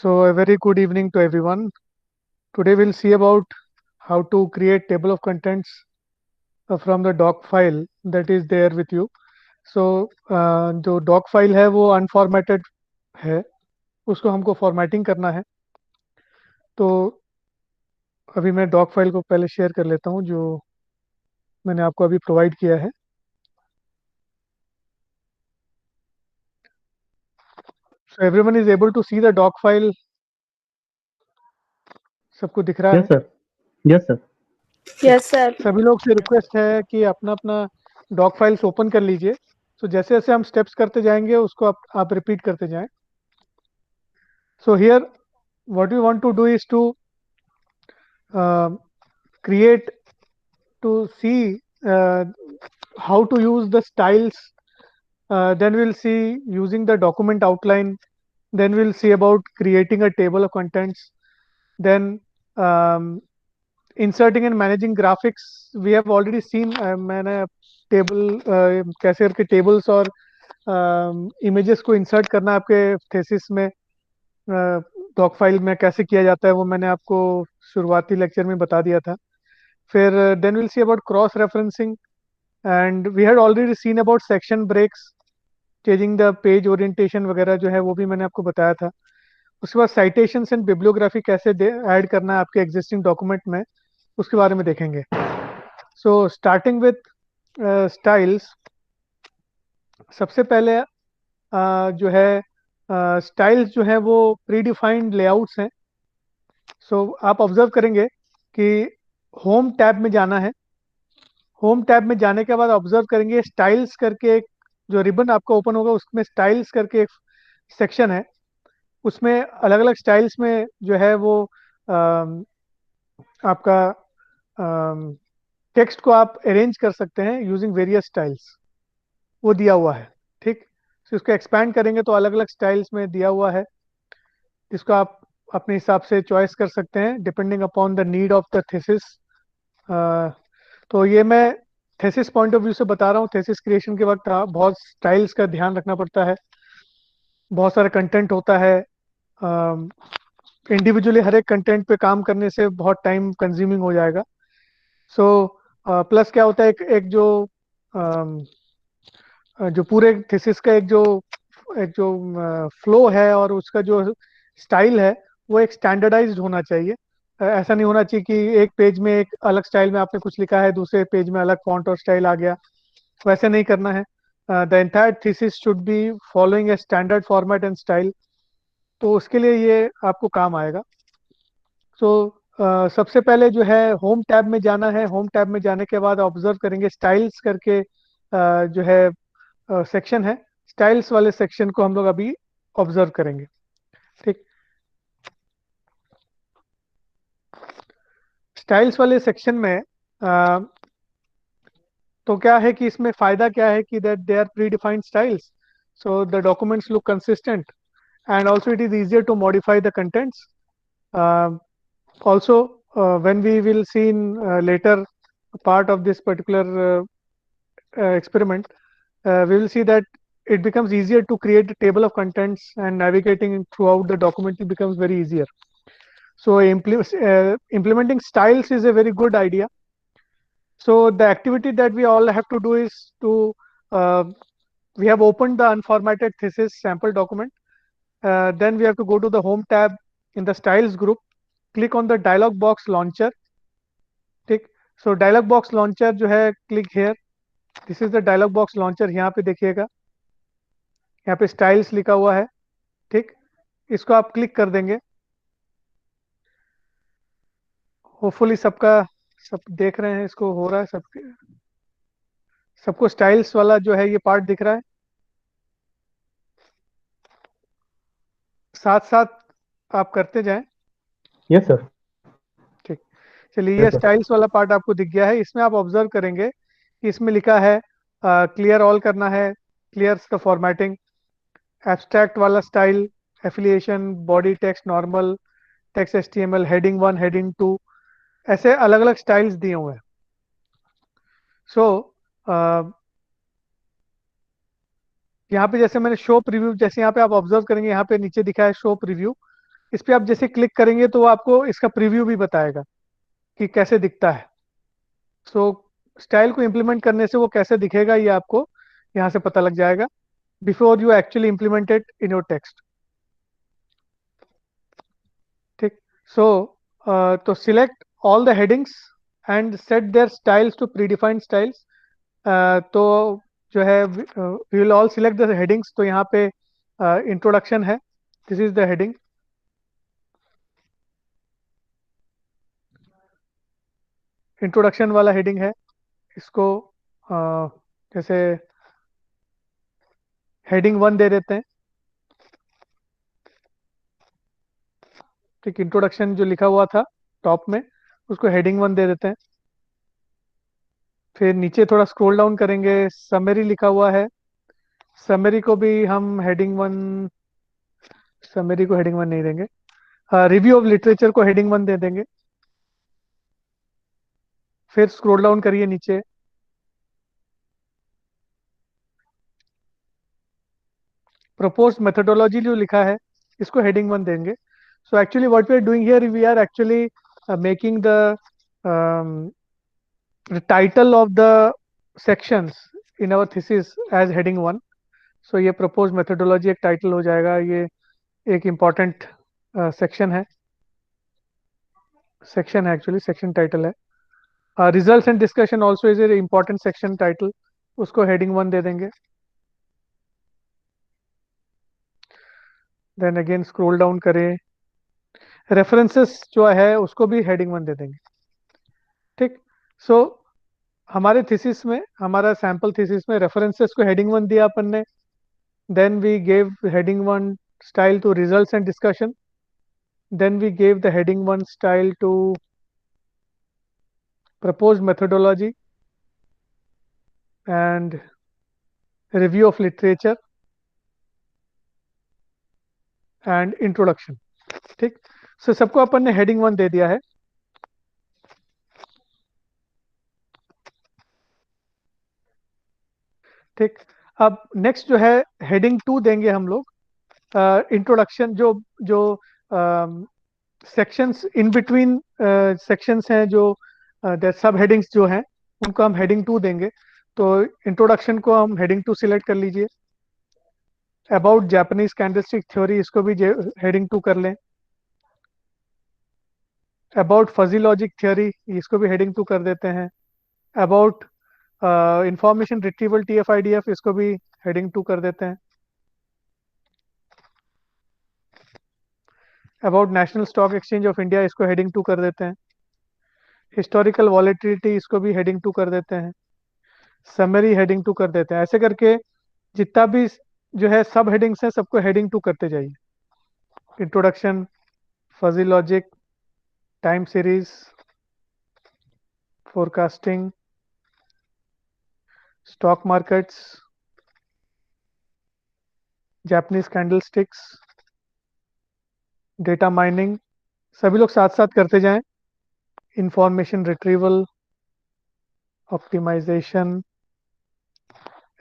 So a very good evening to everyone. Today we'll see about how to create table of contents from the doc file that is there with you. So जो doc file है वो unformatted है, उसको हमको formatting करना है. तो अभी मैं doc file को पहले शेयर कर लेता हूँ जो मैंने आपको अभी प्रोवाइड किया है. So everyone is able to see the doc file. सबको दिख रहा Yes, है. sir. Yes, sir. Yes sir. सभी लोग से रिक्वेस्ट है कि अपना अपना डॉक फाइल्स ओपन कर लीजिए. तो जैसे जैसे हम स्टेप्स करते जाएंगे उसको आप रिपीट करते जाएं. So here what we want to do is to create to see how to use the styles. Then we'll see using the document outline. Then we'll see about creating a table of contents. Then inserting and managing graphics. We have already seen. मैंने table कैसे करके tables और images को insert करना आपके thesis में doc file में कैसे किया जाता है वो मैंने आपको शुरुआती लेक्चर में बता दिया था. फिर then will see about cross referencing and we had already seen about section breaks, changing the page orientation वगैरह जो है वो भी मैंने आपको बताया था. उसके बाद साइटेशंस एंड बिब्लियोग्राफी कैसे ऐड करना है आपके एग्जिस्टिंग डॉक्यूमेंट में, उसके बारे में देखेंगे. So starting with styles. सबसे पहले जो है स्टाइल्स जो है वो प्री डिफाइंड लेआउट्स हैं. सो आप ऑब्जर्व करेंगे कि होम टैब में जाना है. होम टैब में जाने के बाद ऑब्जर्व करेंगे स्टाइल्स करके एक जो रिबन आपका ओपन होगा उसमें स्टाइल्स करके एक सेक्शन है. उसमें अलग अलग स्टाइल्स में जो है वो अम, आपका टेक्स्ट को आप अरेंज कर सकते हैं यूजिंग वेरियस स्टाइल्स. वो दिया हुआ है. ठीक. तो इसको एक्सपैंड करेंगे तो अलग अलग स्टाइल्स में दिया हुआ है, जिसको आप अपने हिसाब से चॉइस कर सकते हैं depending upon the need of the thesis. तो ये मैं थेसिस पॉइंट ऑफ व्यू से बता रहा हूँ. थेसिस क्रिएशन के वक्त बहुत स्टाइल्स का ध्यान रखना पड़ता है. बहुत सारा कंटेंट होता है. इंडिविजुअली हर एक कंटेंट पे काम करने से बहुत टाइम कंज्यूमिंग हो जाएगा. सो प्लस क्या होता है, एक जो पूरे थीसिस का एक जो फ्लो है और उसका जो स्टाइल है वो एक स्टैंडर्डाइज्ड होना चाहिए. ऐसा नहीं होना चाहिए कि एक पेज में एक अलग स्टाइल में आपने कुछ लिखा है, दूसरे पेज में अलग फॉन्ट और स्टाइल आ गया. वैसे नहीं करना है. The entire thesis should be following a standard format and style. तो उसके लिए ये आपको काम आएगा. सो सबसे पहले जो है होम टैब में जाना है. होम टैब में जाने के बाद ऑब्जर्व करेंगे स्टाइल्स करके जो है सेक्शन है. स्टाइल्स वाले सेक्शन को हम लोग अभी ऑब्जर्व करेंगे. ठीक. स्टाइल्स वाले सेक्शन में तो क्या है कि इसमें फायदा क्या है कि that they are predefined styles, so the documents look consistent and also it is easier to modify the contents. Also, when we will see in later part of this particular experiment, we will see that it becomes easier to create a table of contents and navigating throughout the document it becomes very easier. So implementing styles is a very good idea. So the activity that we all have to do is to we have opened the unformatted thesis sample document. Then we have to go to the home tab in the styles group, click on the dialog box launcher. ठीक. So dialog box launcher जो है, click here. This is the dialog box launcher. यहाँ पे देखिएगा, यहाँ पे styles लिखा हुआ है. ठीक. इसको आप क्लिक कर देंगे. होपफुली सब देख रहे हैं, इसको हो रहा है सबको स्टाइल्स वाला जो है ये पार्ट दिख रहा है. साथ साथ आप करते जाएं. Yes, sir. ठीक. चलिए, ये Yes, sir. स्टाइल्स वाला पार्ट आपको दिख गया है. इसमें आप ऑब्जर्व करेंगे कि इसमें लिखा है क्लियर ऑल करना है, क्लियर द फॉर्मेटिंग, एब्स्ट्रैक्ट वाला style, affiliation, body text, normal text, HTML, heading 1, heading 2, ऐसे अलग अलग स्टाइल्स दिए हुए हैं. सो यहाँ पे जैसे मैंने शो प्रीव्यू, जैसे यहाँ पे आप ऑब्जर्व करेंगे यहाँ पे नीचे दिखा है शो प्रीव्यू. इस पे आप जैसे क्लिक करेंगे तो वो आपको इसका प्रीव्यू भी बताएगा कि कैसे दिखता है। सो स्टाइल को इम्प्लीमेंट करने से वो कैसे दिखेगा ये आपको यहाँ से पता लग जाएगा before you actually implement it in your text. ठीक। सो तो select all the headings and set their styles to predefined styles. तो जो है we will all select the headings. तो यहाँ पे इंट्रोडक्शन है, this is the heading. Introduction वाला हेडिंग है, इसको जैसे हेडिंग 1 दे देते हैं। ठीक, इंट्रोडक्शन जो लिखा हुआ था टॉप में उसको हेडिंग 1 दे देते हैं। फिर नीचे थोड़ा स्क्रॉल डाउन करेंगे, समरी लिखा हुआ है, समरी को भी हम हेडिंग 1, समरी को हेडिंग 1 नहीं देंगे, रिव्यू ऑफ लिटरेचर को हेडिंग 1 दे देंगे। फिर स्क्रॉल डाउन करिए नीचे, प्रपोज्ड मेथोडोलॉजी जो लिखा है इसको हेडिंग 1 देंगे। So actually what we are doing here, we are actually making the title of the sections in our thesis as heading 1। So ये प्रपोज मेथोडोलॉजी एक टाइटल हो जाएगा, ये एक इम्पॉर्टेंट सेक्शन है, सेक्शन है एक्चुअली, सेक्शन टाइटल है। Results and discussion also is a important section title, उसको हेडिंग 1 दे देंगे। देन अगेन स्क्रॉल डाउन करें, रेफरेंसेस जो है उसको भी हेडिंग 1 दे देंगे। ठीक। सो हमारे थीसिस में, हमारा सैम्पल थीसिस में रेफरेंसेस को हेडिंग 1 दिया अपन ने। Then we gave heading 1 style to results and discussion. Then we gave the heading 1 style to proposed methodology and review of literature and introduction। ठीक। सो सबको अपन ने हेडिंग 1 दे दिया है। ठीक। अब नेक्स्ट जो है हेडिंग 2 देंगे हम लोग, इंट्रोडक्शन, जो जो सेक्शंस इन बिटवीन सेक्शंस हैं, जो सब हेडिंग्स जो हैं उनको हम हेडिंग 2 देंगे। तो इंट्रोडक्शन को हम हेडिंग 2 सिलेक्ट कर लीजिए। अबाउट जापानीज कैंडलस्टिक थ्योरी, इसको भी हेडिंग 2 कर लें। अबाउट फजी लॉजिक थ्योरी, इसको भी हेडिंग 2 कर देते हैं। अबाउट इंफॉर्मेशन रिट्रीवल TF-IDF, इसको भी हेडिंग 2 कर देते हैं। About national stock exchange of India, इसको हेडिंग 2 कर देते हैं। हिस्टोरिकल वॉलेटिलिटी, इसको भी हेडिंग 2 कर देते हैं। समरी हेडिंग 2 कर देते हैं। ऐसे करके जितना भी जो है सब हेडिंग्स हैं सबको हेडिंग 2 करते जाइए। Introduction, fuzzy logic, time series, forecasting, stock markets, Japanese candlesticks, data mining, सभी लोग साथ साथ करते जाएं। Information retrieval, optimisation,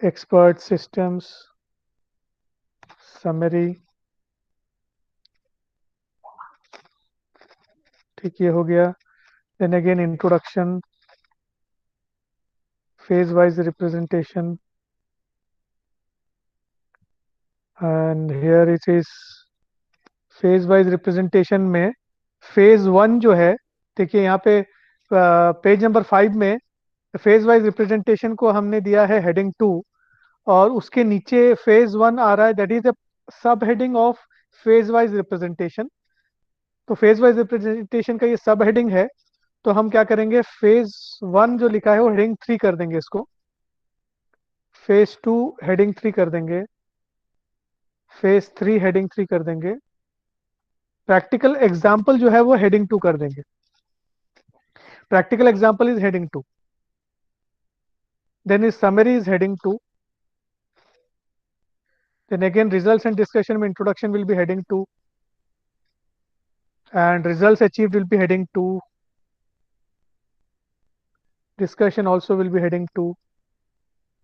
expert systems, summary. ठीक, ये हो गया। Then again introduction, phase wise representation, and here it is phase wise representation में फेज 1 जो है, देखिए यहाँ पे पेज नंबर 5 में फेज वाइज रिप्रेजेंटेशन को हमने दिया है हेडिंग 2, और उसके नीचे फेज 1 आ रहा है, that is the sub heading of phase wise representation. तो फेज वाइज रिप्रेजेंटेशन का ये सब हेडिंग है। तो हम क्या करेंगे, फेज 1 जो लिखा है वो हेडिंग 3 कर देंगे इसको, फेज 2 हेडिंग 3 कर देंगे, फेज 3 हेडिंग 3 कर देंगे, प्रैक्टिकल एग्जाम्पल जो है वो हेडिंग 2 कर देंगे। Practical example is heading 2, then is summary is heading 2, then again results and discussion में introduction will be heading 2, and results achieved will be heading 2, discussion also will be heading 2,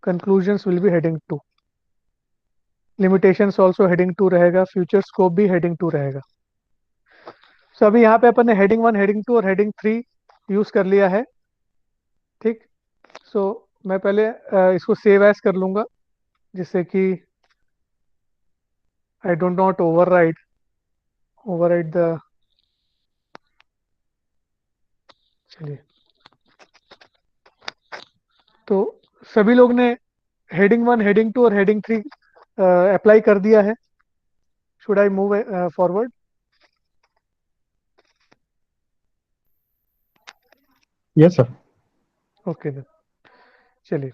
conclusions will be heading 2, limitations also heading 2 रहेगा, future scope भी heading 2 रहेगा। सो अभी यहाँ पे अपन ने heading 1, heading 2 और heading 3 use कर लिया है। ठीक। सो मैं पहले इसको सेव एज कर लूंगा, जिससे कि I don't not override the. चलिए, तो सभी लोग ने हेडिंग 1, हेडिंग 2 और हेडिंग 3 अप्लाई कर दिया है। Should I move forward? Yes, sir. Okay then, चलिए।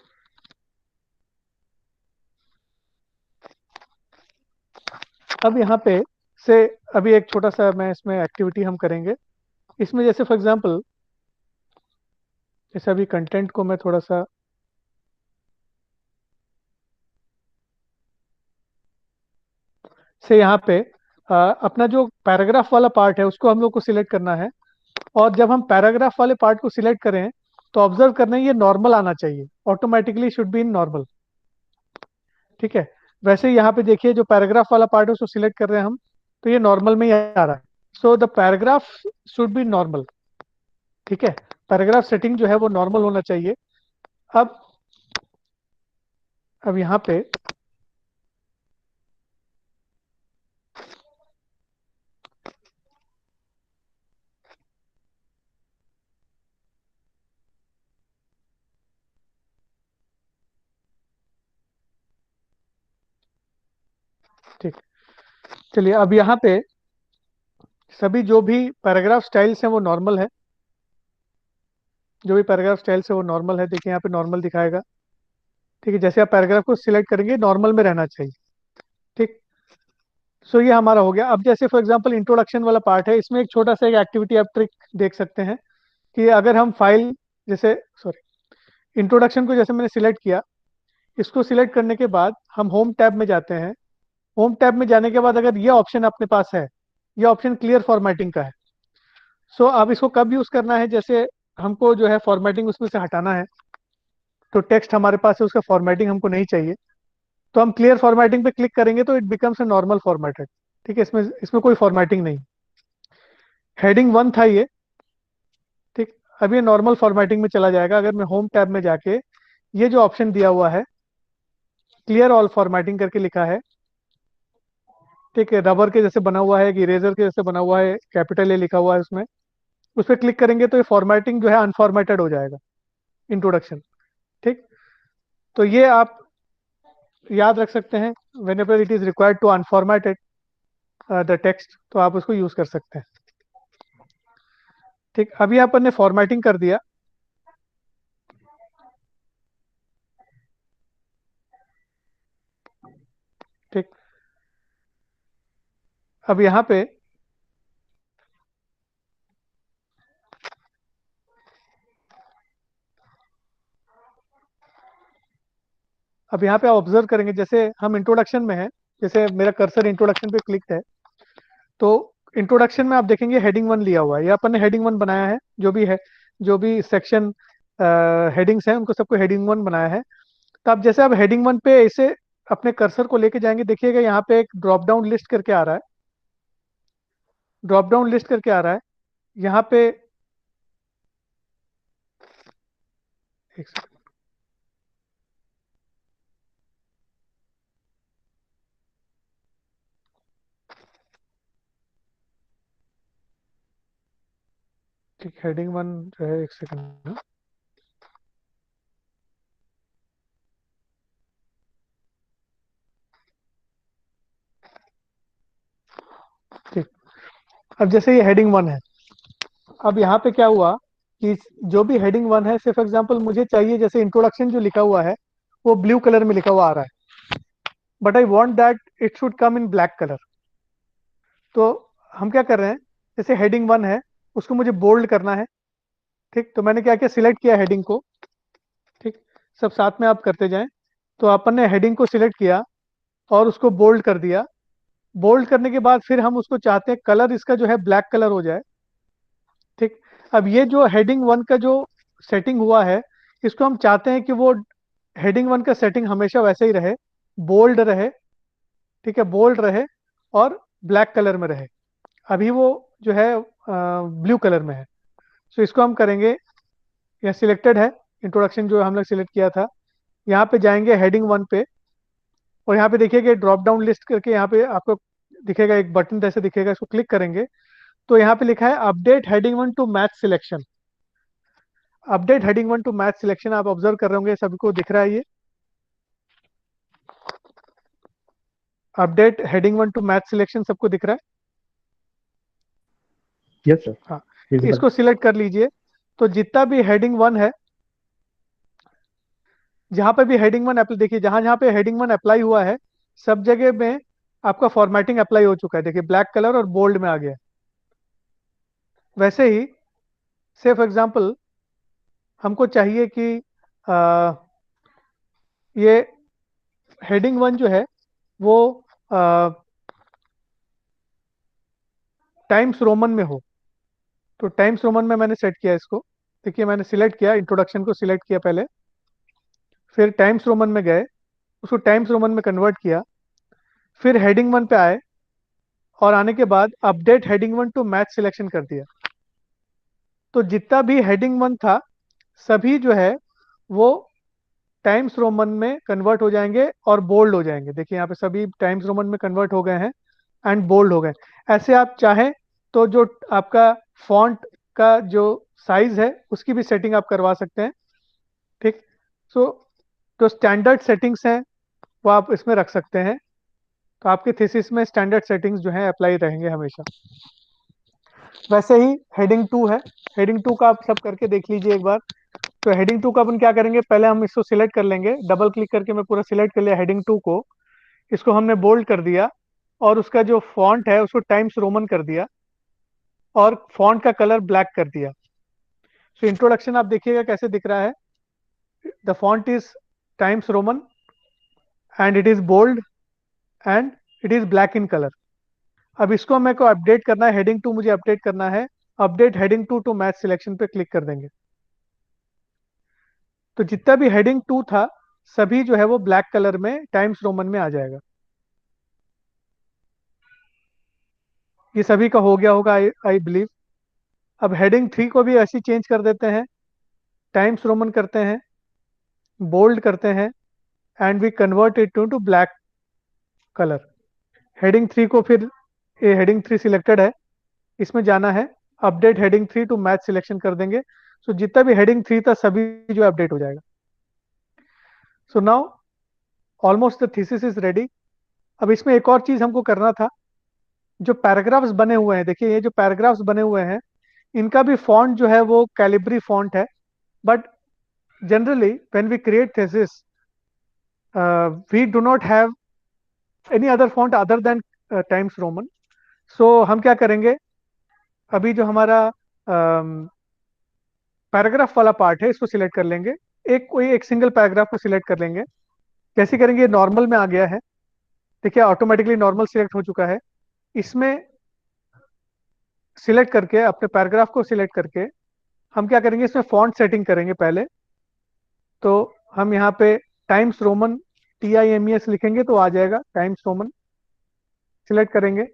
अब यहाँ पे से अभी एक छोटा सा मैं इसमें एक्टिविटी हम करेंगे। इसमें जैसे फॉर एग्जांपल, जैसे अभी कंटेंट को मैं थोड़ा सा, से यहाँ पे अपना जो पैराग्राफ वाला पार्ट है उसको हम लोग को सिलेक्ट करना है। और जब हम पैराग्राफ वाले पार्ट को सिलेक्ट करें तो ऑब्जर्व करना है, ये नॉर्मल आना चाहिए, automatically should be in normal. ठीक है। वैसे ही यहाँ पे देखिए, जो पैराग्राफ वाला पार्ट है उसको सिलेक्ट कर रहे हैं हम, तो ये नॉर्मल में ही आ रहा है। So the paragraph should be normal. ठीक है। पैराग्राफ सेटिंग जो है वो नॉर्मल होना चाहिए। अब अब यहाँ पे, ठीक, चलिए अब यहाँ पे सभी जो भी पैराग्राफ स्टाइल्स हैं वो नॉर्मल है। जो भी पैराग्राफ स्टाइल्स है वो नॉर्मल है, देखिए यहाँ पे नॉर्मल दिखाएगा। ठीक है। जैसे आप पैराग्राफ को सिलेक्ट करेंगे नॉर्मल में रहना चाहिए। ठीक। सो ये हमारा हो गया। अब जैसे फॉर एग्जांपल इंट्रोडक्शन वाला पार्ट है, इसमें एक छोटा सा एक एक्टिविटी आप ट्रिक देख सकते हैं कि अगर हम फाइल, जैसे सॉरी, इंट्रोडक्शन को जैसे मैंने सिलेक्ट किया, इसको सिलेक्ट करने के बाद हम होम टैब में जाते हैं। होम टैब में जाने के बाद अगर ये ऑप्शन अपने पास है, ये ऑप्शन क्लियर फॉर्मेटिंग का है। सो अब इसको कब यूज करना है, जैसे हमको जो है फॉर्मेटिंग उसमें से हटाना है, तो टेक्स्ट हमारे पास है, उसका फॉर्मेटिंग हमको नहीं चाहिए, तो हम क्लियर फॉर्मेटिंग पे क्लिक करेंगे तो it becomes a normal formatted. ठीक है। इसमें इसमें कोई फॉर्मेटिंग नहीं। हेडिंग 1 था ये। ठीक। अब ये नॉर्मल फॉर्मेटिंग में चला जाएगा अगर मैं होम टैब में जाके, ये जो ऑप्शन दिया हुआ है क्लियर ऑल फॉर्मेटिंग करके लिखा है। ठीक है। रबर के जैसे बना हुआ है, कि इरेजर के जैसे बना हुआ है, कैपिटल ए लिखा हुआ है उसमें, उस पर क्लिक करेंगे तो ये फॉर्मेटिंग जो है अनफॉर्मेटेड हो जाएगा, इंट्रोडक्शन। ठीक। तो ये आप याद रख सकते हैं, whenever it is required to unformatted the text, तो आप उसको यूज कर सकते हैं। ठीक। अभी अपन ने फॉर्मेटिंग कर दिया। ठीक। अब यहाँ पे, अब यहाँ पे आप ऑब्जर्व करेंगे, जैसे हम इंट्रोडक्शन में हैं, जैसे मेरा कर्सर इंट्रोडक्शन पे क्लिक है, तो इंट्रोडक्शन में आप देखेंगे हेडिंग 1 लिया हुआ है, ये अपन ने हेडिंग 1 बनाया है। जो भी है, जो भी सेक्शन हेडिंग्स हैं उनको सबको हेडिंग 1 बनाया है। तो आप जैसे आप हेडिंग 1 पे ऐसे अपने कर्सर को लेके जाएंगे, देखिएगा यहाँ पे एक ड्रॉप डाउन लिस्ट करके आ रहा है। ड्रॉप डाउन लिस्ट करके आ रहा है यहाँ पे। एक सेकंड। ठीक, हेडिंग 1 जो है, एक सेकंड। ठीक। अब जैसे ये हेडिंग 1 है, अब यहाँ पे क्या हुआ कि जो भी हेडिंग 1 है, से फॉर एग्जाम्पल मुझे चाहिए जैसे इंट्रोडक्शन जो लिखा हुआ है वो ब्लू कलर में लिखा हुआ आ रहा है, but I want that it should come in black colour. तो हम क्या कर रहे हैं, जैसे हेडिंग 1 है उसको मुझे बोल्ड करना है। ठीक। तो मैंने क्या किया, सिलेक्ट किया हेडिंग को। ठीक। सब साथ में आप करते जाएं। तो अपन ने हेडिंग को सिलेक्ट किया और उसको बोल्ड कर दिया। बोल्ड करने के बाद फिर हम उसको चाहते हैं कलर इसका जो है ब्लैक कलर हो जाए। ठीक। अब ये जो हेडिंग 1 का जो सेटिंग हुआ है, इसको हम चाहते हैं कि वो हेडिंग 1 का सेटिंग हमेशा वैसे ही रहे, बोल्ड रहे। ठीक है, बोल्ड रहे और ब्लैक कलर में रहे। अभी वो जो है ब्लू कलर में है। सो इसको हम करेंगे, यहाँ सिलेक्टेड है इंट्रोडक्शन जो हम लोग सिलेक्ट किया था। यहाँ पे जाएंगे हेडिंग 1 पे, और यहाँ पे देखिएगा ड्रॉप डाउन लिस्ट करके यहाँ पे आपको दिखेगा एक बटन जैसे दिखेगा, इसको क्लिक करेंगे तो यहाँ पे लिखा है update heading 1 to match selection. Update heading 1 to match selection आप ऑब्जर्व कर रहे होंगे, सभी को दिख रहा है ये update heading 1 to match selection, सबको दिख रहा है? Yes sir. हाँ, तो विजिबल। इसको सिलेक्ट कर लीजिए। तो जितना भी हेडिंग 1 है, जहां पे भी हेडिंग 1 अप्लाई, देखिए जहां जहां पे हेडिंग 1 अप्लाई हुआ है सब जगह में आपका फॉर्मेटिंग अप्लाई हो चुका है, देखिए ब्लैक कलर और बोल्ड में आ गया है। वैसे ही से फॉर एग्जांपल हमको चाहिए कि आ, ये हेडिंग 1 जो है वो टाइम्स रोमन में हो। तो टाइम्स रोमन में मैंने सेट किया इसको। देखिए मैंने सिलेक्ट किया, इंट्रोडक्शन को सिलेक्ट किया पहले, फिर टाइम्स रोमन में गए, उसको टाइम्स रोमन में कन्वर्ट किया, फिर हेडिंग 1 पे आए, और आने के बाद update heading 1 to match selection कर दिया। तो जितना भी हेडिंग 1 था सभी जो है वो टाइम्स रोमन में कन्वर्ट हो जाएंगे और बोल्ड हो जाएंगे। देखिए यहाँ पे सभी टाइम्स रोमन में कन्वर्ट हो गए हैं एंड बोल्ड हो गए। ऐसे आप चाहें तो जो आपका फॉन्ट का जो साइज है उसकी भी सेटिंग आप करवा सकते हैं। ठीक। सो जो स्टैंडर्ड सेटिंग्स हैं वो आप इसमें रख सकते हैं। तो आपके थीसिस में स्टैंडर्ड सेटिंग्स जो हैं अप्लाई रहेंगे हमेशा। वैसे ही हेडिंग 2 है, हेडिंग 2 का आप सब करके देख लीजिए एक बार। तो हेडिंग 2 का अपन क्या करेंगे, पहले हम इसको सिलेक्ट कर लेंगे, डबल क्लिक करके मैं पूरा सिलेक्ट कर लिया हेडिंग 2 को। इसको हमने बोल्ड कर दिया और उसका जो फॉन्ट है उसको टाइम्स रोमन कर दिया और फॉन्ट का कलर ब्लैक कर दिया। सो इंट्रोडक्शन आप देखिएगा कैसे दिख रहा है, the font is Times Roman and it is bold and it is black in colour. अब इसको मेरे को अपडेट करना है, हेडिंग 2 मुझे अपडेट करना है। Update heading 2 to match selection पे क्लिक कर देंगे। तो जितना भी हेडिंग 2 था सभी जो है वो ब्लैक कलर में टाइम्स रोमन में आ जाएगा। ये सभी का हो गया होगा आई बिलीव। अब हेडिंग 3 को भी ऐसे चेंज कर देते हैं, टाइम्स रोमन करते हैं, बोल्ड करते हैं and we convert it to black colour. Heading 3 को फिर, ये हेडिंग 3 सिलेक्टेड है, इसमें जाना है, update heading 3 to match selection कर देंगे। सो जितना भी हेडिंग 3 था सभी जो अपडेट हो जाएगा। So now almost the thesis is ready. अब इसमें एक और चीज हमको करना था, जो पैराग्राफ्स बने हुए हैं, देखिए ये जो पैराग्राफ्स बने हुए हैं इनका भी फॉन्ट जो है वो कैलिब्री फॉन्ट है। But generally when we create thesis we do not have any other font other than Times Roman. So हम क्या करेंगे, अभी जो हमारा पैराग्राफ वाला पार्ट है इसको सिलेक्ट कर लेंगे, एक कोई एक सिंगल पैराग्राफ को सिलेक्ट कर लेंगे। कैसे करेंगे, नॉर्मल में आ गया है, देखिए ऑटोमेटिकली नॉर्मल सिलेक्ट हो चुका है। इसमें सिलेक्ट करके अपने पैराग्राफ को सिलेक्ट करके हम क्या करेंगे, इसमें फॉन्ट सेटिंग करेंगे पहले। तो हम यहाँ पे टाइम्स रोमन TIMES लिखेंगे तो आ जाएगा टाइम्स रोमन, सिलेक्ट करेंगे।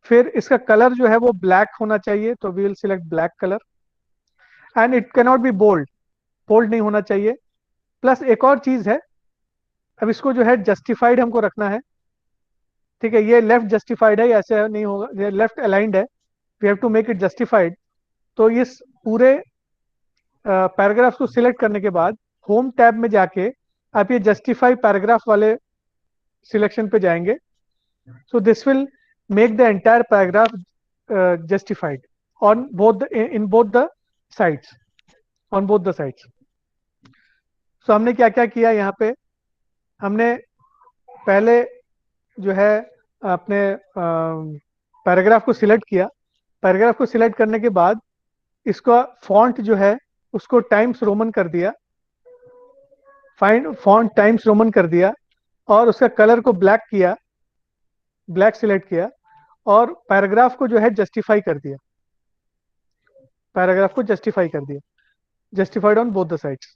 फिर इसका कलर जो है वो ब्लैक होना चाहिए, तो we will select black colour and it can not be bold, bold नहीं होना चाहिए। प्लस एक और चीज है, अब इसको जो है जस्टिफाइड हमको रखना है। ठीक है, ये लेफ्ट जस्टिफाइड है, ऐसे नहीं होगा, ये लेफ्ट अलाइंड है, we have to make it justified. तो इस पूरे पैराग्राफ को सिलेक्ट करने के बाद होम टैब में जाके आप ये जस्टिफाई पैराग्राफ वाले सिलेक्शन पे जाएंगे। So this will make the entire paragraph justified on both in both the sides, on both the sides. So हमने क्या क्या किया यहाँ पे, हमने पहले जो है अपने पैराग्राफ को सिलेक्ट किया। पैराग्राफ को सिलेक्ट करने के बाद इसका फॉन्ट जो है उसको टाइम्स रोमन कर दिया, फाइंड फॉन्ट टाइम्स रोमन कर दिया, और उसका कलर को ब्लैक किया, ब्लैक सिलेक्ट किया, और पैराग्राफ को जो है जस्टिफाई कर दिया, पैराग्राफ को जस्टिफाई कर दिया, justified on both the sides.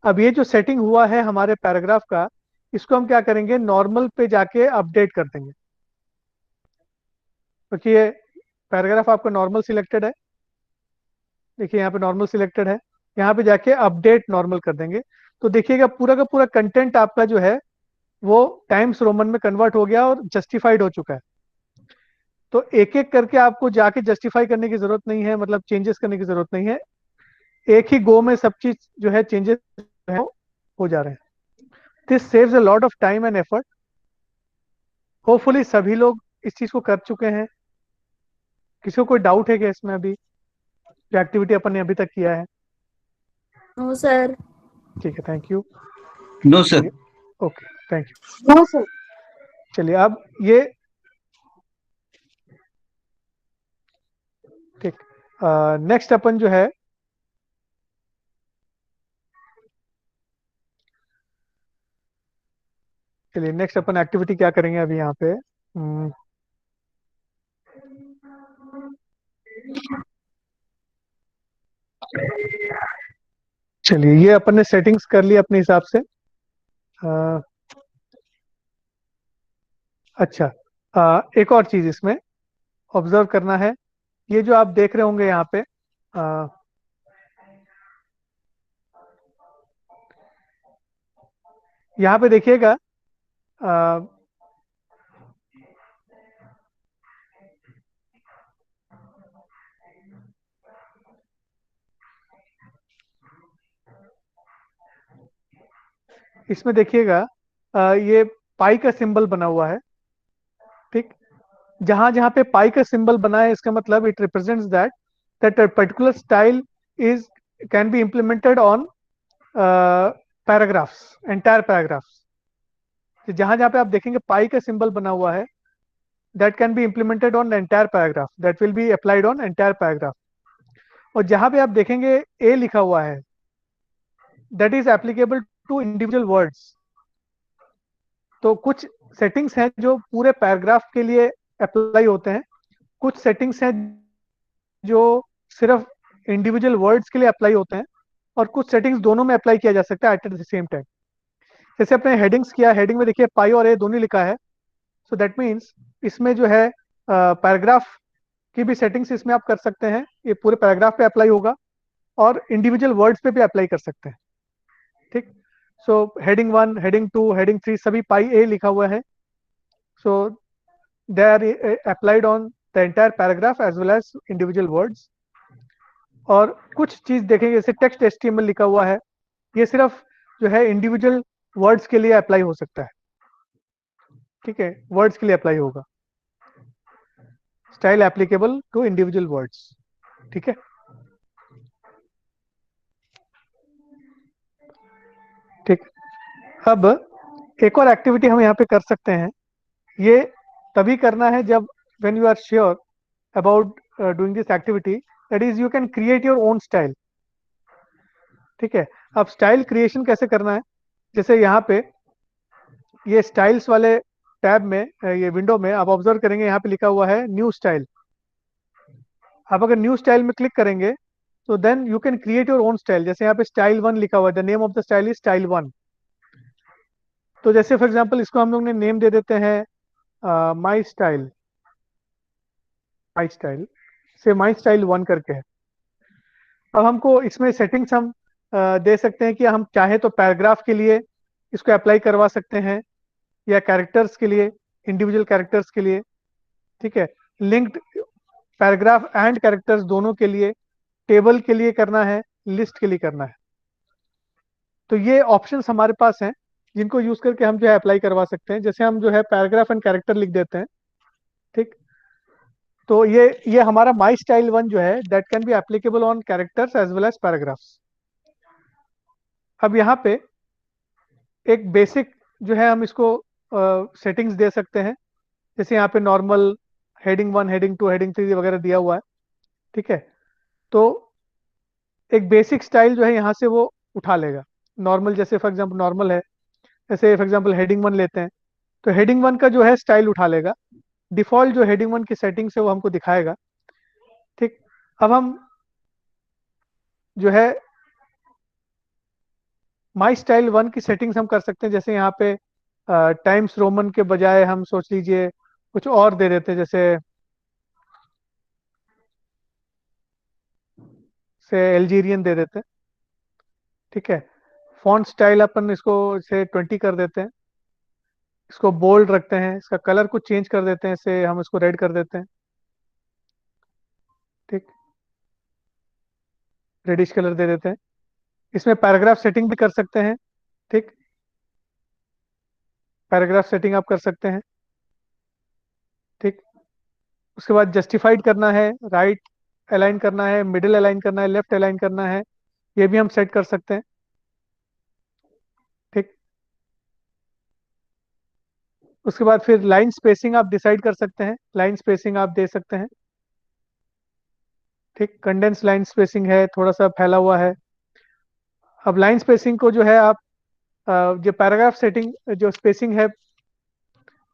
अब ये जो सेटिंग हुआ है हमारे पैराग्राफ का, इसको हम क्या करेंगे, नॉर्मल पे जाके अपडेट कर देंगे। क्योंकि ये पैराग्राफ आपका नॉर्मल सिलेक्टेड है, देखिए यहाँ पे नॉर्मल सिलेक्टेड है, यहाँ पे जाके अपडेट नॉर्मल कर देंगे। तो देखिएगा पूरा का पूरा कंटेंट आपका जो है वो टाइम्स रोमन में कन्वर्ट हो गया और जस्टिफाइड हो चुका है। तो एक एक करके आपको जाके जस्टिफाई करने की जरूरत नहीं है, मतलब चेंजेस करने की जरूरत नहीं है, एक ही गो में सब चीज जो है चेंजेस है हो जा रहे हैं। This saves a lot of time and effort. Hopefully सभी लोग इस चीज को कर चुके हैं। किसी को कोई डाउट है क्या इसमें अभी, जो एक्टिविटी अपन ने अभी तक किया है? No sir. ठीक है, थैंक यू। No sir. चलिए, okay, thank you. No sir. चलिए अब ये ठीक, नेक्स्ट अपन जो है चलिए नेक्स्ट अपन एक्टिविटी क्या करेंगे अभी यहाँ पे। चलिए ये अपन ने सेटिंग्स कर ली अपने हिसाब से। अ, अच्छा, एक और चीज इसमें ऑब्जर्व करना है, ये जो आप देख रहे होंगे यहाँ पे, यहाँ पे देखिएगा, अ, इसमें देखिएगा, ये पाई का सिंबल बना हुआ है। ठीक, जहां जहां पे पाई का सिंबल बना है इसका मतलब it represents that that particular style is can be implemented on paragraphs, entire paragraphs. जहां जहां पे आप देखेंगे पाई का सिंबल बना हुआ है, that can be implemented on entire paragraph, that will be applied on entire paragraph. और जहां पे आप देखेंगे ए लिखा हुआ है, that is applicable to individual words. तो कुछ सेटिंग्स हैं जो पूरे पैराग्राफ के लिए अप्लाई होते हैं, कुछ सेटिंग्स हैं जो सिर्फ इंडिविजुअल वर्ड्स के लिए अप्लाई होते हैं, और कुछ सेटिंग्स दोनों में अप्लाई किया जा सकता है एट द सेम टाइम। जैसे अपने हेडिंग्स किया, हेडिंग में देखिए पाई और ए दोनों लिखा है, सो दैट मीन्स इसमें जो है पैराग्राफ की भी सेटिंग्स इसमें आप कर सकते हैं, ये पूरे पैराग्राफ पे अप्लाई होगा और इंडिविजुअल वर्ड्स पे भी अप्लाई कर सकते हैं। ठीक, सो हेडिंग 1, हेडिंग 2, हेडिंग 3 सभी पाई ए लिखा हुआ है, so they are applied on the entire paragraph as well as individual words. और कुछ चीज देखेंगे जैसे टेक्स्ट एचटीएमएल लिखा हुआ है, ये सिर्फ जो है इंडिविजुअल वर्ड्स के लिए अप्लाई हो सकता है। ठीक है, वर्ड्स के लिए अप्लाई होगा, style applicable to individual words. ठीक है, ठीक। अब एक और एक्टिविटी हम यहाँ पे कर सकते हैं, ये तभी करना है जब when you are sure about doing this activity, that is you can create your own style. ठीक है, अब स्टाइल क्रिएशन कैसे करना है, जैसे यहाँ पे ये स्टाइल्स वाले टैब में, ये विंडो में आप ऑब्जर्व करेंगे यहाँ पे लिखा हुआ है न्यू स्टाइल। आप अगर न्यू स्टाइल में क्लिक करेंगे तो then you can create your own style. जैसे यहाँ पे स्टाइल 1 लिखा हुआ है, the name of the style is style 1। तो जैसे फॉर एग्जांपल इसको हम लोग ने नेम दे देते हैं माई स्टाइल, माई स्टाइल से माई स्टाइल 1 करके है। अब हमको इसमें सेटिंग्स हम दे सकते हैं कि हम चाहे तो पैराग्राफ के लिए इसको अप्लाई करवा सकते हैं, या कैरेक्टर्स के लिए, इंडिविजुअल कैरेक्टर्स के लिए। ठीक है, लिंक्ड पैराग्राफ एंड कैरेक्टर्स दोनों के लिए, टेबल के लिए करना है, लिस्ट के लिए करना है। तो ये ऑप्शंस हमारे पास हैं जिनको यूज करके हम जो है अप्लाई करवा सकते हैं। जैसे हम जो है पैराग्राफ एंड कैरेक्टर लिख देते हैं। ठीक, तो ये हमारा माई स्टाइल 1 जो है that can be applicable on characters as well as paragraphs. अब यहाँ पे एक बेसिक जो है हम इसको सेटिंग्स दे सकते हैं, जैसे यहाँ पे नॉर्मल, हेडिंग 1, हेडिंग 2, हेडिंग 3 वगैरह दिया हुआ है। ठीक है, तो एक बेसिक स्टाइल जो है यहाँ से वो उठा लेगा। नॉर्मल, जैसे फॉर एग्जांपल नॉर्मल है, जैसे फॉर एग्जांपल हेडिंग 1 लेते हैं, तो हेडिंग 1 का जो है स्टाइल उठा लेगा, डिफॉल्ट जो हेडिंग 1 की सेटिंग्स है वो हमको दिखाएगा। ठीक, अब हम जो है माई स्टाइल 1 की सेटिंग्स हम कर सकते हैं। जैसे यहाँ पे टाइम्स रोमन के बजाय हम सोच लीजिए कुछ और दे देते हैं, जैसे से एल्जीरियन दे देते हैं। ठीक है, फॉन्ट स्टाइल अपन इसको से 20 कर देते हैं। इसको बोल्ड रखते हैं, इसका कलर को चेंज कर देते हैं, इसे हम इसको रेड कर देते हैं। ठीक, रेडिश कलर दे देते हैं। इसमें पैराग्राफ सेटिंग भी कर सकते हैं। ठीक, पैराग्राफ सेटिंग आप कर सकते हैं। ठीक, उसके बाद जस्टिफाइड करना है, राइट अलाइन करना है, मिडिल अलाइन करना है, लेफ्ट अलाइन करना है, ये भी हम सेट कर सकते हैं। ठीक, उसके बाद फिर लाइन स्पेसिंग आप डिसाइड कर सकते हैं, लाइन स्पेसिंग आप दे सकते हैं। ठीक, कंडेंस लाइन स्पेसिंग है, थोड़ा सा फैला हुआ है। अब लाइन स्पेसिंग को जो है आप जो पैराग्राफ सेटिंग जो स्पेसिंग है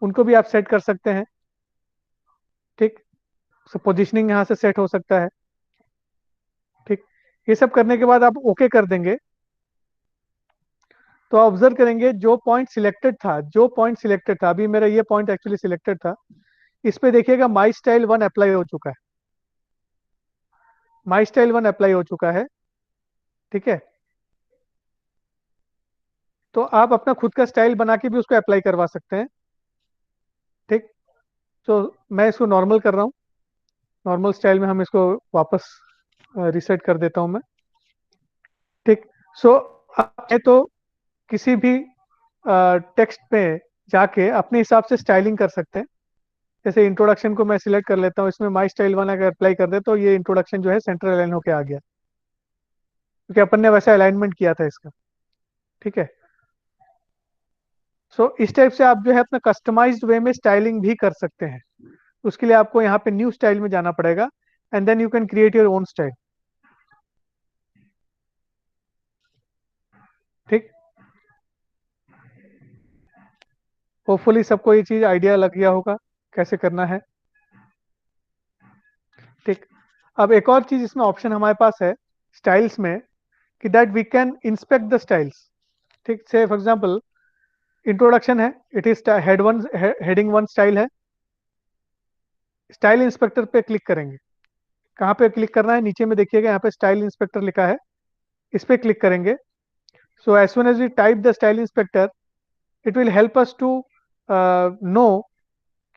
उनको भी आप सेट कर सकते हैं। ठीक, पोजिशनिंग यहाँ से सेट हो सकता है। ठीक, ये सब करने के बाद आप ओके कर देंगे तो ऑब्जर्व करेंगे जो पॉइंट सिलेक्टेड था, जो पॉइंट सिलेक्टेड था, अभी मेरा ये पॉइंट एक्चुअली सिलेक्टेड था, इस पे देखिएगा माई स्टाइल 1 अप्लाई हो चुका है। माई स्टाइल 1 अप्लाई हो चुका है। ठीक है, तो आप अपना खुद का स्टाइल बना के भी उसको अप्लाई करवा सकते हैं। ठीक, तो मैं इसको नॉर्मल कर रहा हूँ। नॉर्मल स्टाइल में हम इसको वापस रिसेट कर देता हूँ मैं। ठीक, सो आप चाहे तो किसी भी टेक्स्ट पे जाके अपने हिसाब से स्टाइलिंग कर सकते हैं। जैसे इंट्रोडक्शन को मैं सिलेक्ट कर लेता हूँ, इसमें माई स्टाइल 1 अगर अप्लाई कर दे तो ये इंट्रोडक्शन जो है सेंटर अलाइन होके आ गया, क्योंकि अपन ने वैसा अलाइनमेंट किया था इसका। ठीक है, सो इस टाइप से आप जो है अपना कस्टमाइज्ड वे में स्टाइलिंग भी कर सकते हैं। उसके लिए आपको यहाँ पे न्यू स्टाइल में जाना पड़ेगा and then you can create your own style. ठीक, होपफुली सबको ये चीज आइडिया लग गया होगा कैसे करना है। ठीक, अब एक और चीज इसमें ऑप्शन हमारे पास है स्टाइल्स में कि that we can inspect the styles. ठीक, से फॉर एग्जांपल इंट्रोडक्शन है, it is heading one style है। स्टाइल इंस्पेक्टर पे क्लिक करेंगे। कहाँ पे क्लिक करना है, नीचे में देखिएगा यहाँ पे स्टाइल इंस्पेक्टर लिखा है, इस पे क्लिक करेंगे। So as soon as we type the style inspector it will help us to know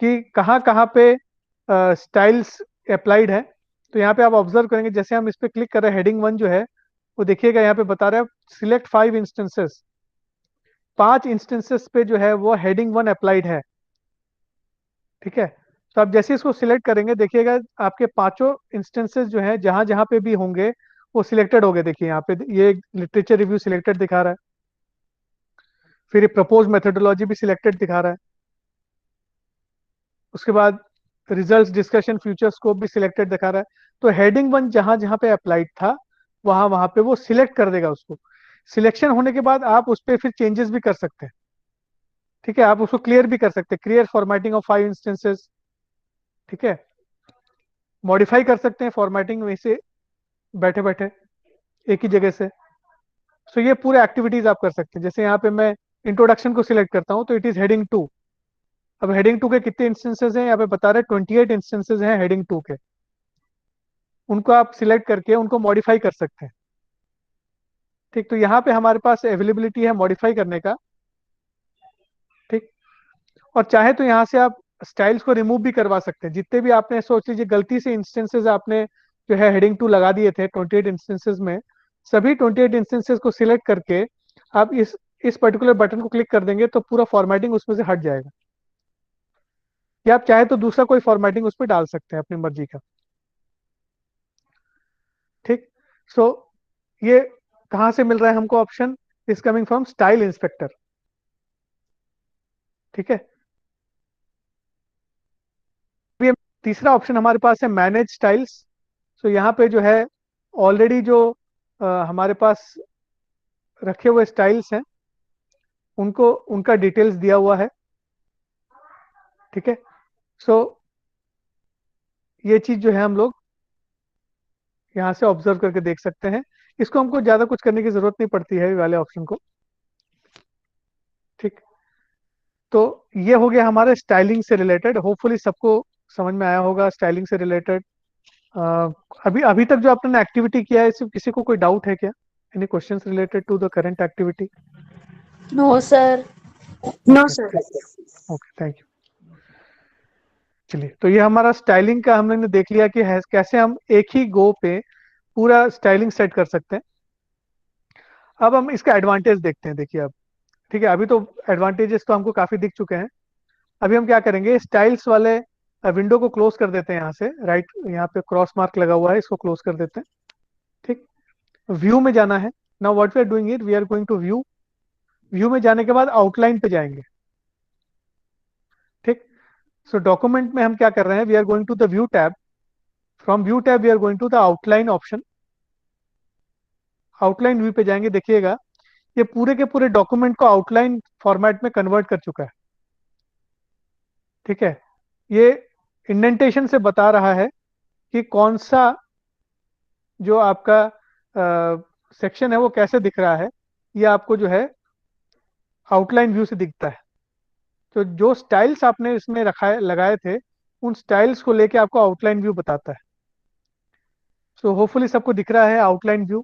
कि कहाँ कहाँ पे स्टाइल्स अप्लाइड है। तो यहाँ पे आप ऑब्जर्व करेंगे जैसे हम इस पे क्लिक कर रहे हैं, हेडिंग वन जो है वो देखिएगा यहाँ पे बता रहा है सिलेक्ट 5 इंस्टेंसेस। 5 इंस्टेंसेस पे जो है वो हेडिंग वन अप्लाइड है। ठीक है, तो आप जैसे इसको सिलेक्ट करेंगे देखिएगा आपके पांचों इंस्टेंसेस जो है जहां जहां पे भी होंगे वो सिलेक्टेड हो गए। देखिए यहाँ पे ये लिटरेचर रिव्यू सिलेक्टेड दिखा रहा है, फिर ये प्रपोज मेथोडोलॉजी भी सिलेक्टेड दिखा रहा है, उसके बाद रिजल्ट्स डिस्कशन फ्यूचर स्कोप भी सिलेक्टेड दिखा रहा है। तो हेडिंग वन जहां जहां पे अप्लाइड था वहां वहां पे वो सिलेक्ट कर देगा उसको। सिलेक्शन होने के बाद आप उस पर फिर चेंजेस भी कर सकते हैं। ठीक है, आप उसको क्लियर भी कर सकते हैं, क्लियर फॉर्मेटिंग ऑफ 5 इंस्टेंसेस। ठीक है, मॉडिफाई कर सकते हैं फॉर्मेटिंग में से बैठे बैठे एक ही जगह से। सो ये पूरे एक्टिविटीज आप कर सकते हैं। जैसे यहाँ पे मैं इंट्रोडक्शन को सिलेक्ट करता हूँ तो इट इज हेडिंग टू। अब हेडिंग टू के कितने इंस्टेंसेस हैं यहाँ पे बता रहे हैं, 28 इंस्टेंसेस हैं हेडिंग टू के। उनको आप सिलेक्ट करके उनको मॉडिफाई कर सकते हैं। ठीक, तो यहाँ पे हमारे पास अवेलेबिलिटी है मॉडिफाई करने का। ठीक, और चाहे तो यहाँ से आप स्टाइल्स को रिमूव भी करवा सकते हैं। जितने भी आपने सोच लीजिए गलती से इंस्टेंसेस आपने जो है हेडिंग टू लगा दिए थे 28 इंस्टेंसेस में, सभी 28 इंस्टेंसेस को सिलेक्ट करके आप इस पर्टिकुलर बटन को क्लिक कर देंगे तो पूरा फॉर्मेटिंग उसमें से हट जाएगा। या आप चाहे तो दूसरा कोई फॉर्मेटिंग उस पर डाल सकते हैं अपनी मर्जी का। ठीक, सो ये कहाँ से मिल रहा है हमको option, is coming from style inspector. ठीक है, ये तीसरा ऑप्शन हमारे पास है मैनेज स्टाइल्स। सो यहाँ पे जो है ऑलरेडी जो हमारे पास रखे हुए स्टाइल्स हैं उनको उनका डिटेल्स दिया हुआ है। ठीक है, सो ये चीज जो है हम लोग यहाँ से ऑब्जर्व करके देख सकते हैं। इसको हमको ज्यादा कुछ करने की जरूरत नहीं पड़ती है ये वाले ऑप्शन को। ठीक, तो ये हो गया हमारे स्टाइलिंग से रिलेटेड। होपफुली सबको समझ में आया होगा स्टाइलिंग से रिलेटेड अभी अभी तक जो आपने एक्टिविटी किया है, इसमें किसी को कोई डाउट है क्या? Any questions related to the current activity? No, sir. Okay, okay, thank you. चलिए, तो ये हमारा स्टाइलिंग का हमने देख लिया कि कैसे हम एक ही गो पे पूरा स्टाइलिंग सेट कर सकते हैं। अब हम इसका एडवांटेज देखते हैं। देखिए अब, ठीक है, अभी तो एडवांटेजेस तो हमको काफी दिख चुके हैं। अभी हम क्या करेंगे, स्टाइल्स वाले विंडो को क्लोज कर देते हैं। यहाँ से राइट, यहाँ पे क्रॉस मार्क लगा हुआ है, इसको क्लोज कर देते हैं। ठीक, व्यू में जाना है। Now what we are doing it, we are going to view. View में जाने के बाद आउटलाइन पे जाएंगे। ठीक, सो डॉक्यूमेंट में हम क्या कर रहे हैं, we are going to the view tab. From view tab we are going to the outline option. Outline view पे जाएंगे, देखिएगा ये पूरे के पूरे डॉक्यूमेंट को आउटलाइन फॉर्मेट में कन्वर्ट कर चुका है। ठीक है, ये इंडेंटेशन से बता रहा है कि कौन सा जो आपका सेक्शन है वो कैसे दिख रहा है। ये आपको जो है आउटलाइन व्यू से दिखता है। तो जो स्टाइल्स आपने इसमें रखा है, लगाए थे, उन स्टाइल्स को लेके आपको आउटलाइन व्यू बताता है। सो होपफुली सबको दिख रहा है आउटलाइन व्यू।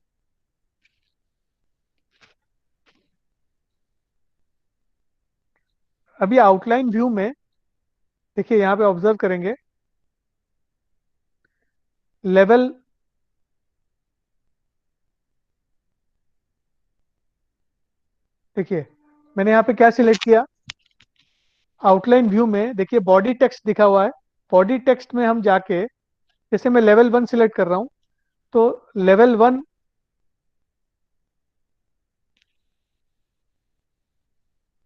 अभी आउटलाइन व्यू में देखिए, यहाँ पे ऑब्जर्व करेंगे लेवल। देखिए, मैंने यहाँ पे क्या सिलेक्ट किया, आउटलाइन व्यू में देखिए बॉडी टेक्स्ट दिखा हुआ है। बॉडी टेक्स्ट में हम जाके, जैसे मैं लेवल 1 सिलेक्ट कर रहा हूँ, तो लेवल 1,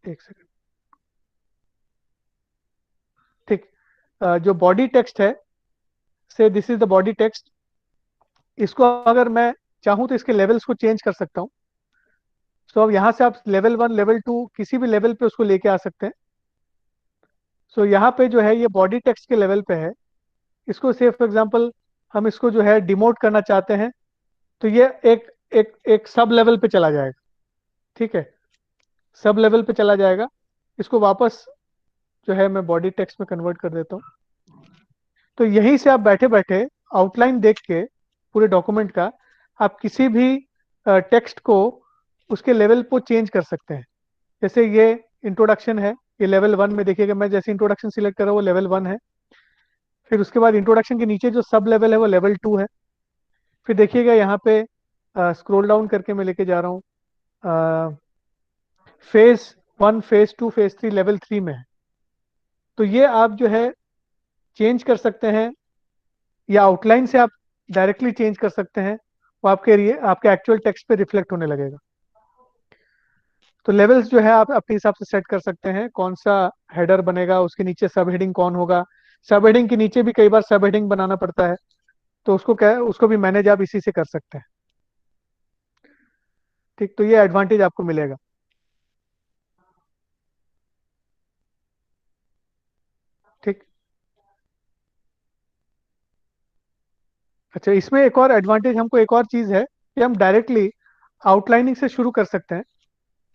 एक सेकंड, ठीक, जो बॉडी टेक्स्ट है, से this is the body text. इसको अगर मैं चाहूँ तो इसके लेवल्स को चेंज कर सकता हूँ। सो अब यहाँ से आप लेवल 1, लेवल 2 किसी भी लेवल पे उसको लेके आ सकते हैं। सो यहाँ पे जो है ये बॉडी टेक्स्ट के लेवल पे है। इसको से फॉर एग्जांपल हम इसको जो है डिमोट करना चाहते हैं, तो ये एक एक एक सब लेवल पे चला जाएगा। ठीक है, सब लेवल पे चला जाएगा। इसको वापस जो है मैं बॉडी टेक्स्ट में कन्वर्ट कर देता हूँ। तो यहीं से आप बैठे बैठे आउटलाइन देख के पूरे डॉक्यूमेंट का आप किसी भी टेक्स्ट को, उसके लेवल को चेंज कर सकते हैं। जैसे ये इंट्रोडक्शन है, ये लेवल 1 में देखिएगा, मैं जैसे इंट्रोडक्शन सिलेक्ट कर रहा हूँ वो लेवल 1 है। फिर उसके बाद इंट्रोडक्शन के नीचे जो सब लेवल है वो लेवल 2 है। फिर देखिएगा यहाँ पे स्क्रॉल डाउन करके मैं लेके जा रहा हूँ, फेज 1, फेज 2, फेज 3 लेवल 3 में है। तो ये आप जो है चेंज कर सकते हैं, या आउटलाइन से आप डायरेक्टली चेंज कर सकते हैं। वो आपके लिए आपके एक्चुअल टेक्स्ट पे रिफ्लेक्ट होने लगेगा। तो लेवल्स जो है आप अपने हिसाब से सेट कर सकते हैं, कौन सा हेडर बनेगा, उसके नीचे सब हेडिंग कौन होगा। सब हेडिंग के नीचे भी कई बार सब हेडिंग बनाना पड़ता है, तो उसको क्या, उसको भी मैनेज आप इसी से कर सकते हैं। ठीक, तो ये एडवांटेज आपको मिलेगा। ठीक, अच्छा, इसमें एक और एडवांटेज, हमको एक और चीज़ है कि हम डायरेक्टली आउटलाइनिंग से शुरू कर सकते हैं।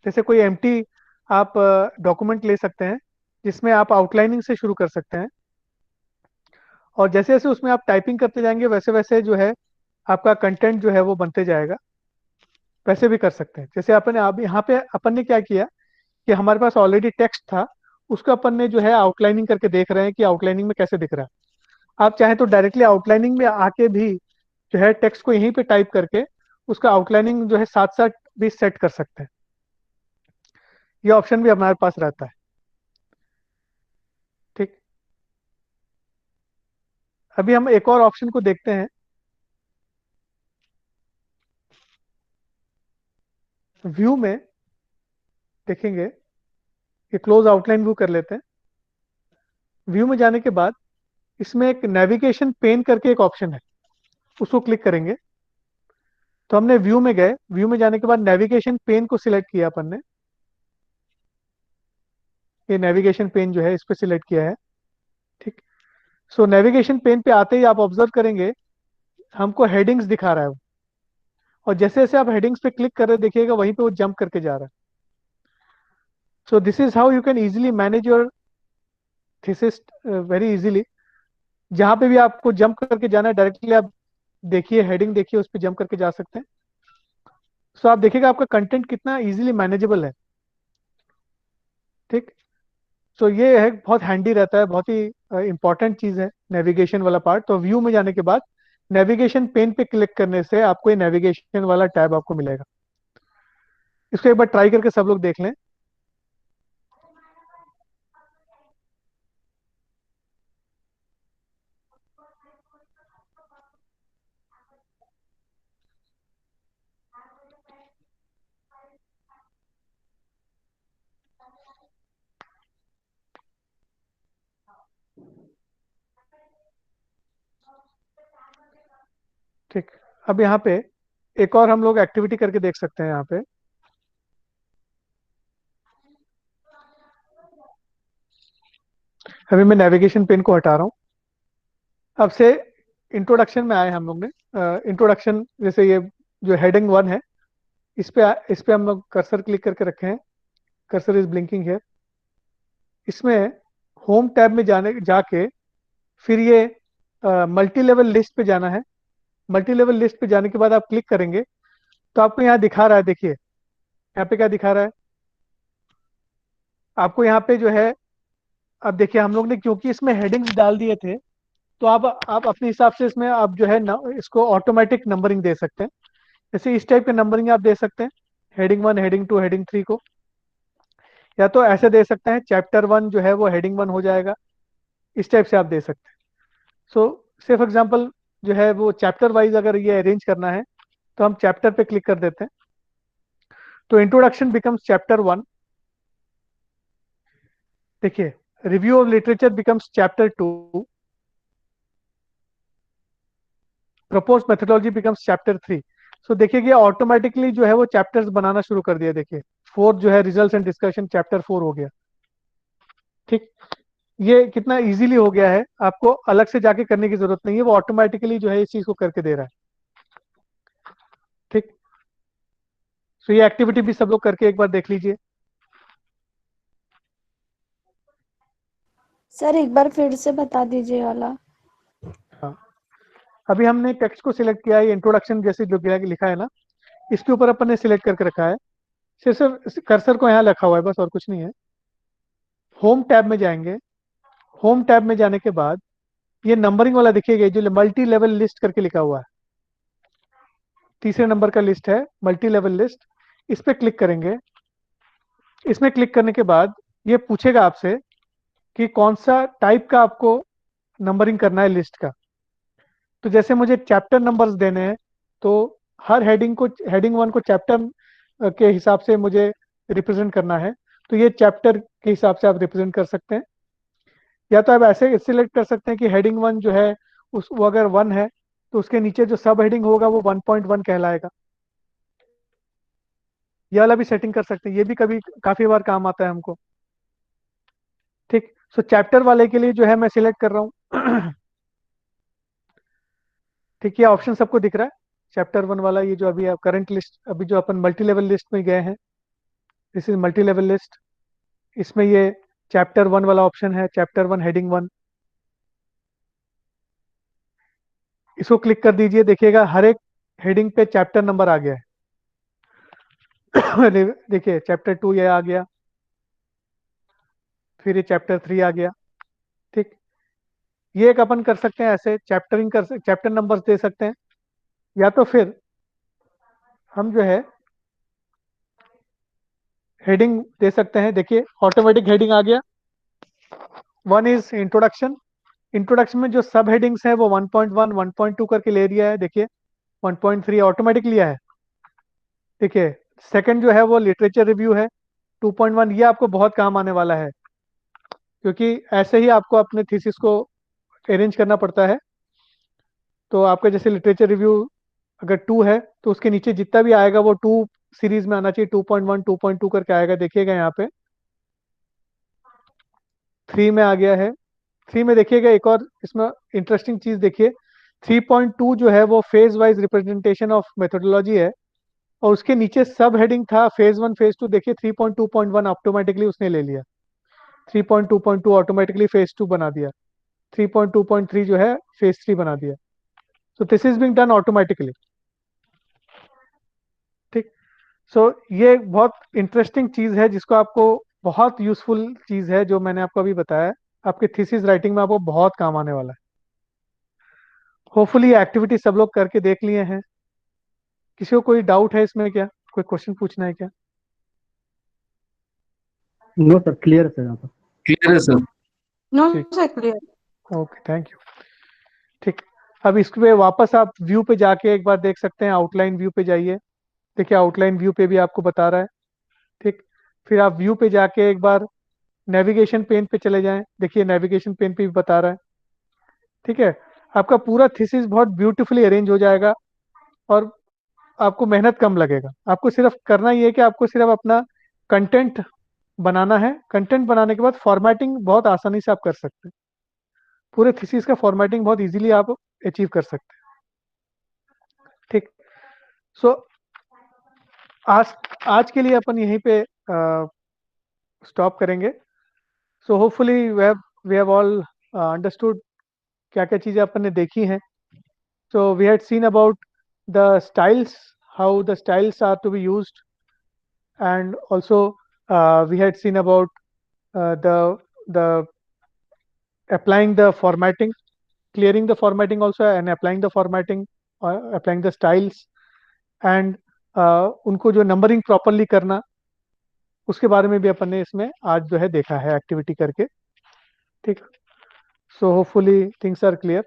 जैसे कोई एम्प्टी आप डॉक्यूमेंट ले सकते हैं, जिसमें आप आउटलाइनिंग से शुरू कर सकते हैं। और जैसे जैसे उसमें आप टाइपिंग करते जाएंगे, वैसे वैसे जो है आपका कंटेंट जो है वो बनते जाएगा। वैसे भी कर सकते हैं। जैसे अपन अब यहाँ पे अपन ने क्या किया कि हमारे पास ऑलरेडी टेक्स्ट था, उसका अपन ने जो है आउटलाइनिंग करके देख रहे हैं कि आउटलाइनिंग में कैसे दिख रहा है। आप चाहें तो डायरेक्टली आउटलाइनिंग में आके भी जो है टेक्स्ट को यहीं पे टाइप करके उसका आउटलाइनिंग जो है साथ साथ भी सेट कर सकते हैं। ये ऑप्शन भी हमारे पास रहता है। ठीक, अभी हम एक और ऑप्शन को देखते हैं। व्यू में देखेंगे, ये क्लोज आउटलाइन व्यू कर लेते हैं। व्यू में जाने के बाद इसमें एक नेविगेशन पेन करके एक ऑप्शन है, उसको क्लिक करेंगे। तो हमने व्यू में गए, व्यू में जाने के बाद नेविगेशन पेन को सिलेक्ट किया अपन ने। ये नेविगेशन पेन जो है इस पे सिलेक्ट किया है। ठीक, सो नेविगेशन पेन पे आते ही आप ऑब्जर्व करेंगे हमको हेडिंग्स दिखा रहा है वो। और जैसे जैसे आप हेडिंग्स पे क्लिक कर रहे देखिएगा, वहीं पे वो जंप करके जा रहा है। So this is how you can easily manage your thesis very easily. जहाँ पे भी आपको जंप करके जाना है डायरेक्टली आप देखिए, हेडिंग देखिए, उस पर जंप करके जा सकते हैं। सो आप देखिएगा आपका कंटेंट कितना इजीली मैनेजेबल है। ठीक। सो ये है, बहुत हैंडी रहता है, बहुत ही इंपॉर्टेंट चीज़ है नेविगेशन वाला पार्ट। तो व्यू में जाने के बाद नेविगेशन पेन पे क्लिक करने से आपको ये नेविगेशन वाला टैब आपको मिलेगा। इसको एक बार ट्राई करके सब लोग देख लें। ठीक। अब यहाँ पे एक और हम लोग एक्टिविटी करके देख सकते हैं। यहाँ पे अभी मैं नेविगेशन पेन को हटा रहा हूँ। अब से इंट्रोडक्शन में आए हम लोग ने। इंट्रोडक्शन जैसे ये जो हेडिंग 1 है, इस पे हम लोग कर्सर क्लिक करके रखे हैं। कर्सर इज ब्लिंकिंग है। इसमें होम टैब में जाने जाके फिर ये मल्टी लेवल लिस्ट पे जाना है। मल्टी लेवल लिस्ट पे जाने के बाद आप क्लिक करेंगे तो आपको यहाँ दिखा रहा है, देखिए यहाँ पे क्या दिखा रहा है आपको। यहाँ पे जो है, अब देखिए हम लोग ने क्योंकि इसमें हेडिंग्स डाल दिए थे, तो आप अपने हिसाब से इसमें आप जो है इसको ऑटोमेटिक नंबरिंग दे सकते हैं। जैसे इस टाइप के नंबरिंग आप दे सकते हैं, हेडिंग 1, हेडिंग 2, हेडिंग 3 को। या तो ऐसे दे सकते हैं, चैप्टर 1 जो है वो हेडिंग 1 हो जाएगा। इस टाइप से आप दे सकते हैं। सो से फॉर एग्जाम्पल जो है वो चैप्टर वाइज अगर ये अरेंज करना है तो हम चैप्टर पे क्लिक कर देते हैं। तो इंट्रोडक्शन बिकम्स चैप्टर 1। देखिए, review of literature becomes chapter 2। Propose methodology becomes chapter 3। सो देखिए कि ऑटोमेटिकली जो है वो चैप्टर्स बनाना शुरू कर दिया। देखिए फोर्थ जो है रिजल्ट्स एंड डिस्कशन, चैप्टर 4 हो गया। ठीक। ये कितना इजीली हो गया है, आपको अलग से जाके करने की जरूरत नहीं है, वो ऑटोमेटिकली जो है इस चीज को करके दे रहा है। ठीक। तो ये एक्टिविटी भी सब लोग करके एक बार देख लीजिए। सर एक बार फिर से बता दीजिए वाला। हाँ, अभी हमने टेक्स्ट को सिलेक्ट किया है, इंट्रोडक्शन जैसे जो लिखा है ना, इसके ऊपर अपन ने सिलेक्ट करके रखा है। सिर्फ कर्सर को यहाँ रखा हुआ है बस, और कुछ नहीं है। होम टैब में जाएंगे। होम टैब में जाने के बाद ये नंबरिंग वाला दिखेगा जो मल्टी लेवल लिस्ट करके लिखा हुआ है। तीसरे नंबर का लिस्ट है मल्टी लेवल लिस्ट। इस पे क्लिक करेंगे। इसमें क्लिक करने के बाद ये पूछेगा आपसे कि कौन सा टाइप का आपको नंबरिंग करना है लिस्ट का। तो जैसे मुझे चैप्टर नंबर्स देने हैं, तो हर हेडिंग 1 को चैप्टर के हिसाब से मुझे रिप्रेजेंट करना है। तो ये चैप्टर के हिसाब से आप रिप्रेजेंट कर सकते हैं। या तो आप ऐसे सिलेक्ट कर सकते हैं कि हेडिंग 1 जो है उस वो अगर 1 है तो उसके नीचे जो सब हेडिंग होगा वो 1.1 कहलाएगा। ये वाला भी सेटिंग कर सकते हैं, ये भी कभी काफी बार काम आता है हमको। ठीक। सो चैप्टर वाले के लिए जो है मैं सिलेक्ट कर रहा हूँ। ठीक, ये ऑप्शन सबको दिख रहा है। चैप्टर 1 वाला ये जो अभी आप करंट लिस्ट, अभी जो अपन मल्टी लेवल लिस्ट में गए हैं, this is multi level list. इसमें ये चैप्टर 1 वाला ऑप्शन है, चैप्टर 1 हेडिंग 1। इसको क्लिक कर दीजिए, देखिएगा हर एक हेडिंग पे चैप्टर नंबर आ गया है। देखिए चैप्टर 2 ये आ गया, फिर ये चैप्टर 3 आ गया। ठीक। ये एक अपन कर सकते हैं, ऐसे चैप्टर नंबर्स दे सकते हैं। या तो फिर हम जो है हेडिंग दे सकते हैं। देखिए ऑटोमेटिक हेडिंग आ गया। 1 इज इंट्रोडक्शन। इंट्रोडक्शन में जो सब हेडिंग्स है वो 1.1 1.2 करके ले लिया है। देखिए 1.3 ऑटोमेटिक लिया है। देखिए सेकंड जो है वो लिटरेचर रिव्यू है 2.1। ये आपको बहुत काम आने वाला है, क्योंकि ऐसे ही आपको अपने थीसिस को अरेंज करना पड़ता है। तो आपका जैसे लिटरेचर रिव्यू अगर 2 है तो उसके नीचे जितना भी आएगा वो 2 सीरीज में आना चाहिए। 2.1 2.2 करके आएगा, देखिएगा यहाँ पे 3 में आ गया है। 3 में देखिएगा एक और इसमें इंटरेस्टिंग चीज देखिए, 3.2 जो है वो phase wise representation of methodology है। और उसके नीचे सब हेडिंग था फेज 1 फेज 2। देखिए 3.2.1 ऑटोमेटिकली उसने ले लिया, 3.2.2 ऑटोमेटिकली फेज 2 बना दिया। 3.2.3 जो है फेज 3 बना दिया। So this is being done automatically. ठीक। सो ये बहुत इंटरेस्टिंग चीज है जिसको आपको, बहुत यूजफुल चीज है जो मैंने आपको अभी बताया है, आपके थीसिस राइटिंग में आपको बहुत काम आने वाला है। होपफुली एक्टिविटी सब लोग करके देख लिए हैं। किसी को कोई डाउट है इसमें क्या, कोई क्वेश्चन पूछना है क्या? नो सर, क्लियर है सर यहाँ पर। क्लियर है सर। नो ठीक। Sir clear. Okay, thank you. ठीक। अब इस पे वापस आप व्यू पे जाके एक बार देख सकते हैं, आउटलाइन व्यू पे जाइए। देखिए आउटलाइन व्यू पे भी आपको बता रहा है। ठीक। फिर आप व्यू पे जाके एक बार नेविगेशन पेन पे चले जाएं, देखिए नेविगेशन पेन पे भी बता रहा है। ठीक है। आपका पूरा थीसिस बहुत ब्यूटीफुली अरेंज हो जाएगा और आपको मेहनत कम लगेगा। आपको सिर्फ करना ये है कि आपको सिर्फ अपना कंटेंट बनाना है। कंटेंट बनाने के बाद फॉर्मेटिंग बहुत आसानी से आप कर सकते हैं। पूरे थीसिस का फॉर्मेटिंग बहुत इजीली आप अचीव कर सकते हैं। ठीक। सो आज आज के लिए अपन यहीं पे स्टॉप करेंगे। So hopefully we have all understood क्या क्या चीज़ें अपन ने देखी हैं। So we had seen about the styles, how the styles are to be used, and also we had seen about the applying the formatting, clearing the formatting also, and applying the formatting, applying the styles, and उनको जो numbering properly करना, उसके बारे में भी अपन ने इसमें आज जो है देखा है एक्टिविटी करके। ठीक। So hopefully things are clear.